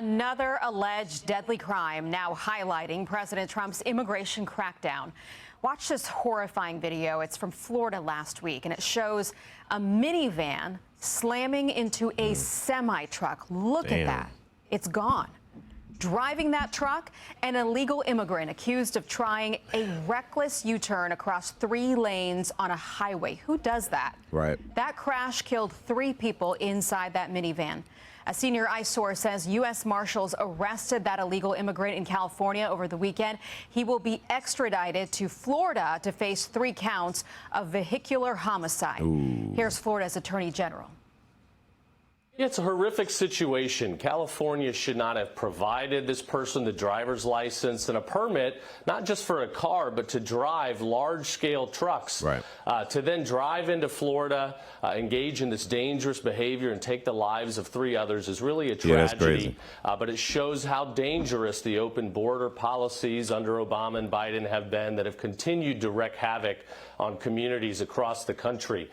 Another alleged deadly crime now highlighting President Trump's immigration crackdown. Watch this horrifying video. It's from Florida last week, and it shows a minivan slamming into a semi-truck. Look at that. It's gone. Driving that truck, an illegal immigrant accused of trying a reckless U-turn across 3 lanes on a highway. Who does that? Right. That crash killed 3 people inside that minivan. A senior ICE source says U.S. Marshals arrested that illegal immigrant in California over the weekend. He will be extradited to Florida to face 3 counts of vehicular homicide. Ooh. Here's Florida's Attorney General. It's a horrific situation. California should not have provided this person the driver's license and a permit, not just for a car, but to drive large-scale trucks. Right. To then drive into Florida, engage in this dangerous behavior and take the lives of 3 others is really a tragedy. Yeah, that's crazy. But it shows how dangerous the open border policies under Obama and Biden have been that have continued to wreak havoc on communities across the country.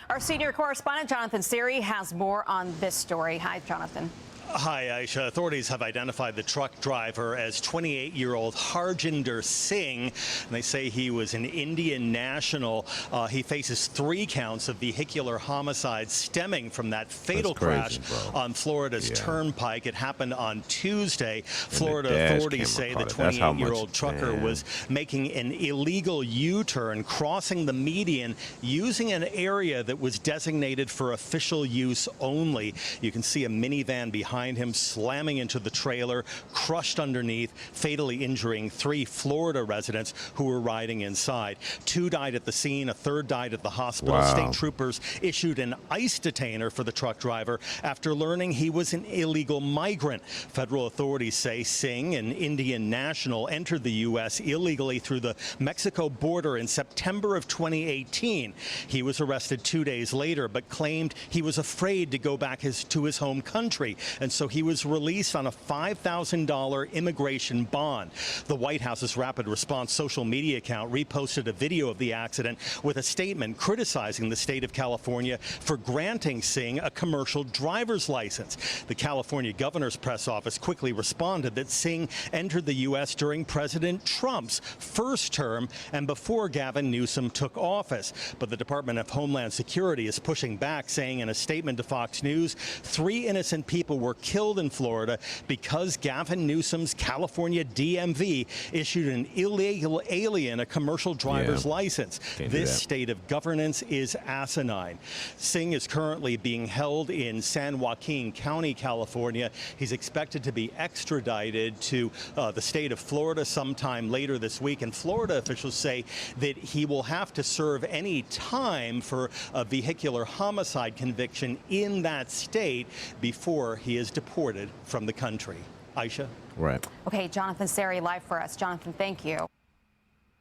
Our senior correspondent, Jonathan Siri, has more on this story. Hi, Jonathan. Hi, Aisha. Authorities have identified the truck driver as 28-year-old Harjinder Singh, and they say he was an Indian national. He faces 3 counts of vehicular homicide stemming from that fatal crash on Florida's Turnpike. It happened on Tuesday. Florida authorities say the 28-year-old trucker was making an illegal U-turn, crossing the median using an area that was designated for official use only. You can see a minivan behind him slamming into the trailer, crushed underneath, fatally injuring 3 Florida residents who were riding inside. 2 died at the scene, a 3rd died at the hospital. Wow. State troopers issued an ICE detainer for the truck driver after learning he was an illegal migrant. Federal authorities say Singh, an Indian national, entered the U.S. illegally through the Mexico border in September of 2018. He was arrested 2 days later, but claimed he was afraid to go back to his home country, and so he was released on a $5,000 immigration bond. The White House's rapid response social media account reposted a video of the accident with a statement criticizing the state of California for granting Singh a commercial driver's license. The California governor's press office quickly responded that Singh entered the U.S. during President Trump's first term and before Gavin Newsom took office. But the Department of Homeland Security is pushing back, saying in a statement to Fox News, 3 innocent people were killed in Florida because Gavin Newsom's California DMV issued an illegal alien a commercial driver's license. This state of governance is asinine. Singh is currently being held in San Joaquin County, California. He's expected to be extradited to the state of Florida sometime later this week, and Florida officials say that he will have to serve any time for a vehicular homicide conviction in that state before he is deported from the country. Aisha? Right. Okay, Jonathan Siri, live for us. Jonathan, thank you.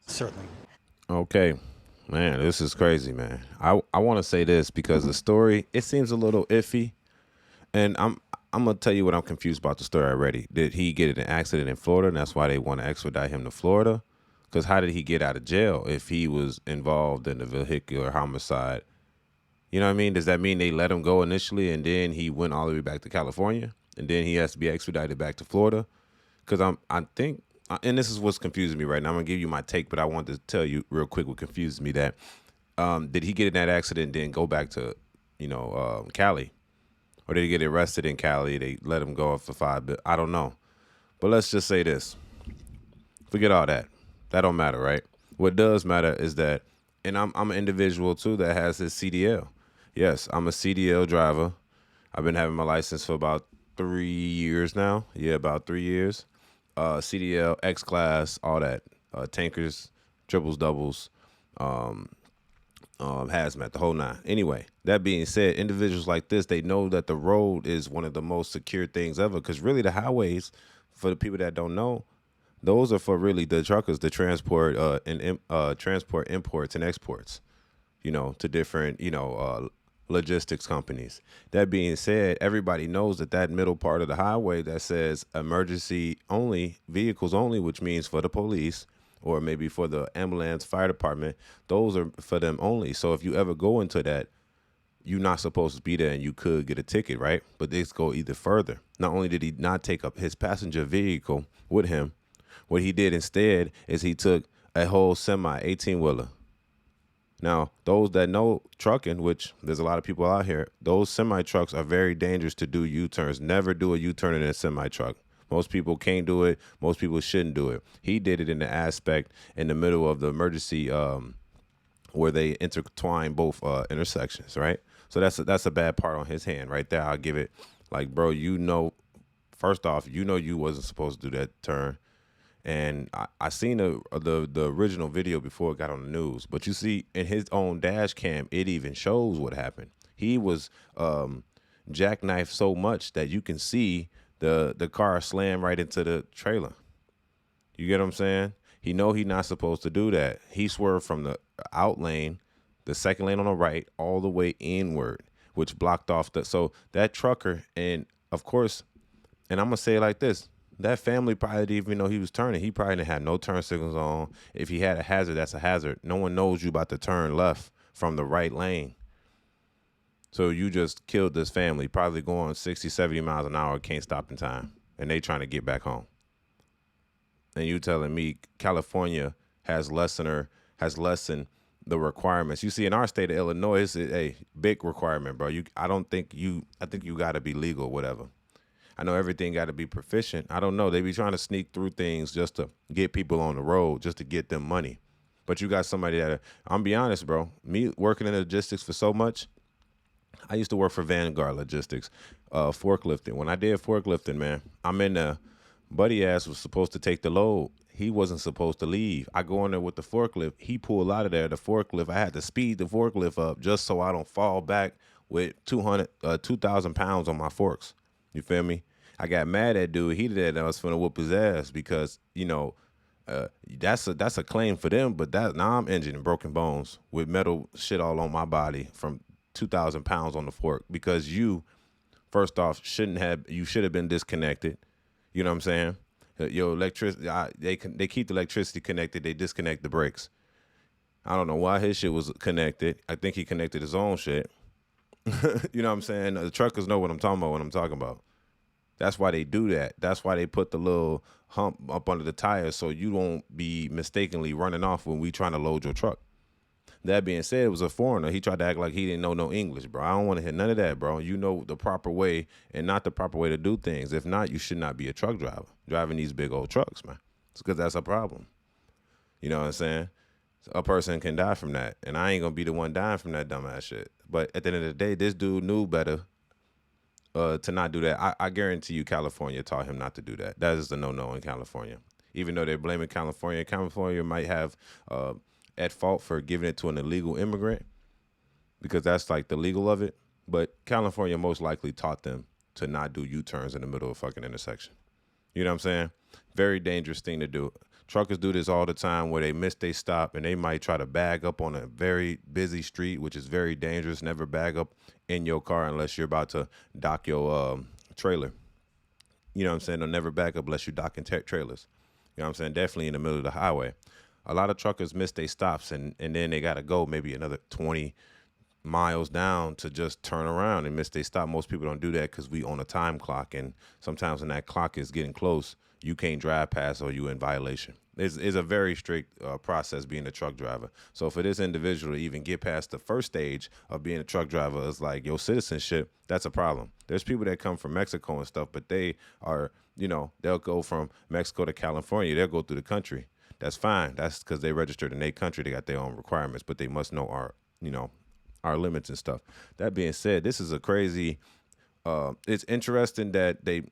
Certainly. Okay. Man, this is crazy, man. I want to say this because the story, it seems a little iffy. And I'm going to tell you what I'm confused about the story already. Did he get in an accident in Florida and that's why they want to extradite him to Florida? Because how did he get out of jail if he was involved in the vehicular homicide? You know what I mean? Does that mean they let him go initially and then he went all the way back to California and then he has to be extradited back to Florida? Because I think, and this is what's confusing me right now. I'm going to give you my take, but I want to tell you real quick what confuses me that did he get in that accident and then go back to, Cali? Or did he get arrested in Cali? They let him go for 5 billion. I don't know. But let's just say this. Forget all that. That don't matter, right? What does matter is that, and I'm an individual too that has his CDL. Yes, I'm a CDL driver. I've been having my license for about 3 years now. Yeah, about 3 years. CDL, X-Class, all that. Tankers, triples, doubles, hazmat, the whole 9. Anyway, that being said, individuals like this, they know that the road is one of the most secure things ever because really the highways, for the people that don't know, those are for really the truckers, the transport transport imports and exports, to different, logistics companies. That being said, everybody knows that middle part of the highway that says emergency only, vehicles only, which means for the police or maybe for the ambulance, fire department, those are for them only. So if you ever go into that you're not supposed to be there and you could get a ticket, right? But this go either further. Not only did he not take up his passenger vehicle with him, what he did instead is he took a whole semi 18-wheeler. Now, those that know trucking, which there's a lot of people out here, those semi trucks are very dangerous to do U-turns. Never do a U-turn in a semi truck. Most people can't do it. Most people shouldn't do it. He did it in the aspect in the middle of the emergency where they intertwine both intersections, right? So that's a bad part on his hand right there. I'll give it like, bro, first off, you wasn't supposed to do that turn. And I seen the original video before it got on the news. But you see, in his own dash cam, it even shows what happened. He was jackknifed so much that you can see the car slam right into the trailer. You get what I'm saying? He not supposed to do that. He swerved from the out lane, the second lane on the right, all the way inward, which blocked off so that trucker, and of course, and I'm gonna say it like this. That family probably didn't even know he was turning. He probably didn't have no turn signals on. If he had a hazard, that's a hazard. No one knows you about to turn left from the right lane. So you just killed this family, probably going 60, 70 miles an hour, can't stop in time. And they trying to get back home. And you telling me California has lessened the requirements. You see, in our state of Illinois, it's a big requirement, bro. I think you got to be legal, whatever. I know everything got to be proficient. I don't know. They be trying to sneak through things just to get people on the road, just to get them money. But you got somebody that, I'm be honest, bro, me working in logistics for so much, I used to work for Vanguard Logistics, forklifting. When I did forklifting, man, I'm in there. Buddy ass was supposed to take the load. He wasn't supposed to leave. I go in there with the forklift. He pulled out of there, the forklift. I had to speed the forklift up just so I don't fall back with 2,000 pounds on my forks. You feel me? I got mad at dude. He did that. I was finna whoop his ass because, that's a claim for them. But now I'm injured and broken bones with metal shit all on my body from 2,000 pounds on the fork because first off, you should have been disconnected. You know what I'm saying? Your electricity, they keep the electricity connected. They disconnect the brakes. I don't know why his shit was connected. I think he connected his own shit. You know what I'm saying? The truckers know what I'm talking about when I'm talking about. That's why they do that. That's why they put the little hump up under the tires so you won't be mistakenly running off when we trying to load your truck. That being said, it was a foreigner. He tried to act like he didn't know no English, bro. I don't want to hear none of that, bro. You know the proper way and not the proper way to do things. If not, you should not be a truck driver driving these big old trucks, man. It's because that's a problem. You know what I'm saying? A person can die from that, and I ain't going to be the one dying from that dumbass shit. But at the end of the day, this dude knew better to not do that. I guarantee you California taught him not to do that. That is the no-no in California. Even though they're blaming California might have at fault for giving it to an illegal immigrant because that's like the legal of it. But California most likely taught them to not do U-turns in the middle of a fucking intersection. You know what I'm saying? Very dangerous thing to do. Truckers do this all the time where they miss their stop and they might try to bag up on a very busy street, which is very dangerous. Never bag up in your car unless you're about to dock your trailer. You know what I'm saying? They'll never back up unless you're docking trailers. You know what I'm saying? Definitely in the middle of the highway. A lot of truckers miss their stops and then they got to go maybe another 20 miles down to just turn around and miss their stop. Most people don't do that because we on a time clock. And sometimes when that clock is getting close, you can't drive past or you in violation. It's a very strict process being a truck driver. So for this individual to even get past the first stage of being a truck driver is like your citizenship, that's a problem. There's people that come from Mexico and stuff, but they are, they'll go from Mexico to California. They'll go through the country. That's fine. That's because they registered in their country. They got their own requirements, but they must know our limits and stuff. That being said, this is a crazy. It's interesting that they,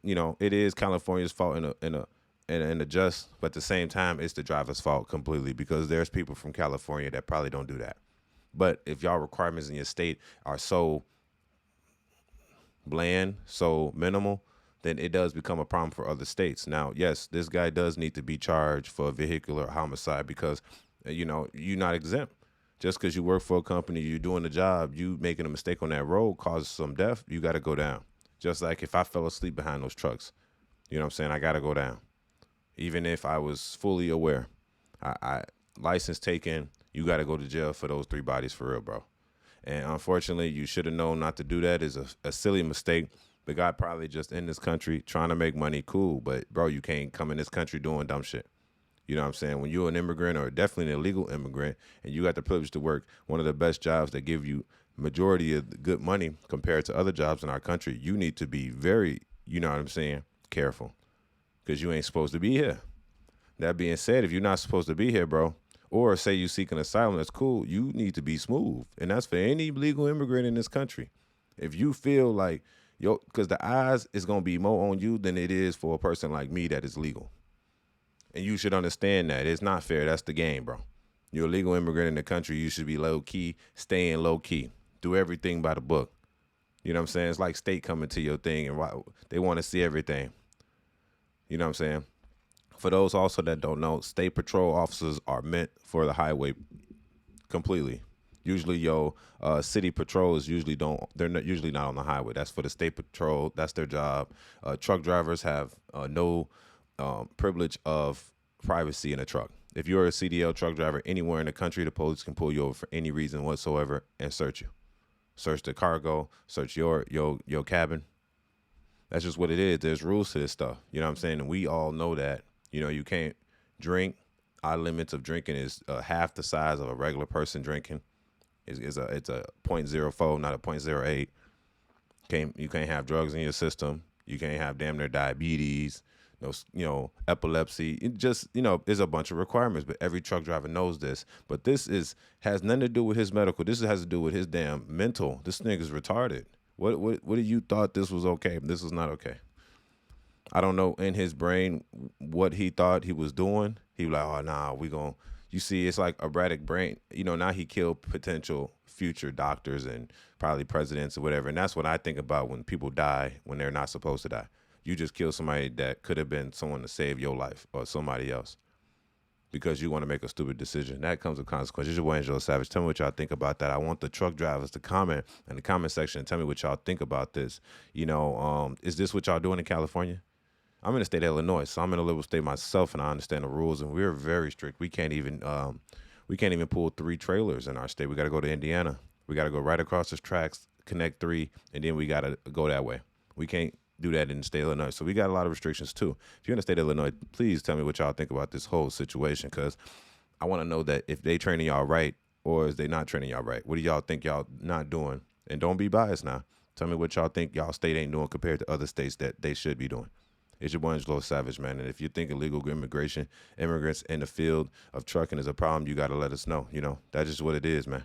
it is California's fault in a just, but at the same time, it's the driver's fault completely because there's people from California that probably don't do that. But if y'all requirements in your state are so bland, so minimal, then it does become a problem for other states. Now, yes, this guy does need to be charged for a vehicular homicide because, you're not exempt. Just because you work for a company, you're doing the job, you making a mistake on that road causes some death, you got to go down. Just like if I fell asleep behind those trucks, you know what I'm saying? I got to go down. Even if I was fully aware, I license taken, you got to go to jail for those 3 bodies for real, bro. And unfortunately, you should have known not to do that. Is a silly mistake. The guy probably just in this country trying to make money, cool. But, bro, you can't come in this country doing dumb shit. You know what I'm saying? When you're an immigrant or definitely an illegal immigrant and you got the privilege to work one of the best jobs that give you majority of the good money compared to other jobs in our country, you need to be very, you know what I'm saying, careful because you ain't supposed to be here. That being said, if you're not supposed to be here, bro, or say you seeking asylum, that's cool. You need to be smooth. And that's for any legal immigrant in this country. If you feel like, because the eyes is going to be more on you than it is for a person like me that is legal. And you should understand that. It's not fair. That's the game, bro. You're a legal immigrant in the country. You should be low key, staying low key. Do everything by the book. You know what I'm saying? It's like state coming to your thing and they want to see everything. You know what I'm saying? For those also that don't know, state patrol officers are meant for the highway completely. Usually, city patrols they're not, usually not on the highway. That's for the state patrol. That's their job. Truck drivers have no privilege of privacy in a truck. If you're a CDL truck driver anywhere in the country, the police can pull you over for any reason whatsoever and search you. Search the cargo, search your cabin. That's just what it is. There's rules to this stuff. You know what I'm saying? And we all know that. You know, you can't drink. Our limits of drinking is half the size of a regular person drinking. It's a 0.04, not a 0.08. You can't have drugs in your system. You can't have damn near diabetes. Epilepsy. It just, there's a bunch of requirements, but every truck driver knows this. But this has nothing to do with his medical. This has to do with his damn mental. This nigga's retarded. What do you thought this was okay? This was not okay. I don't know in his brain what he thought he was doing. He was like, oh, nah, you see, it's like erratic brain. Now he killed potential future doctors and probably presidents or whatever. And that's what I think about when people die when they're not supposed to die. You just killed somebody that could have been someone to save your life or somebody else because you want to make a stupid decision. That comes with consequences. This is your boy, Angelo Savage. Tell me what y'all think about that. I want the truck drivers to comment in the comment section and tell me what y'all think about this. Is this what y'all doing in California? I'm in the state of Illinois, so I'm in a liberal state myself, and I understand the rules, and we're very strict. We can't even pull 3 trailers in our state. We got to go to Indiana. We got to go right across the tracks, connect 3, and then we got to go that way. We can't do that in the state of Illinois. So we got a lot of restrictions too. If you're in the state of Illinois, please tell me what y'all think about this whole situation, because I want to know that if they training y'all right or is they not training y'all right. What do y'all think y'all not doing? And don't be biased now. Tell me what y'all think y'all state ain't doing compared to other states that they should be doing. It's your boy, Angelo Savage, man. And if you think illegal immigrants in the field of trucking is a problem, you got to let us know. That's just what it is, man.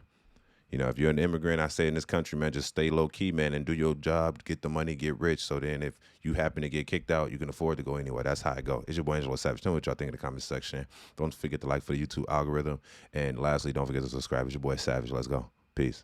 If you're an immigrant, I say in this country, man, just stay low key, man, and do your job, get the money, get rich. So then if you happen to get kicked out, you can afford to go anywhere. That's how it go. It's your boy, Angelo Savage. Tell me what y'all think in the comment section. Don't forget to like for the YouTube algorithm. And lastly, don't forget to subscribe. It's your boy, Savage. Let's go. Peace.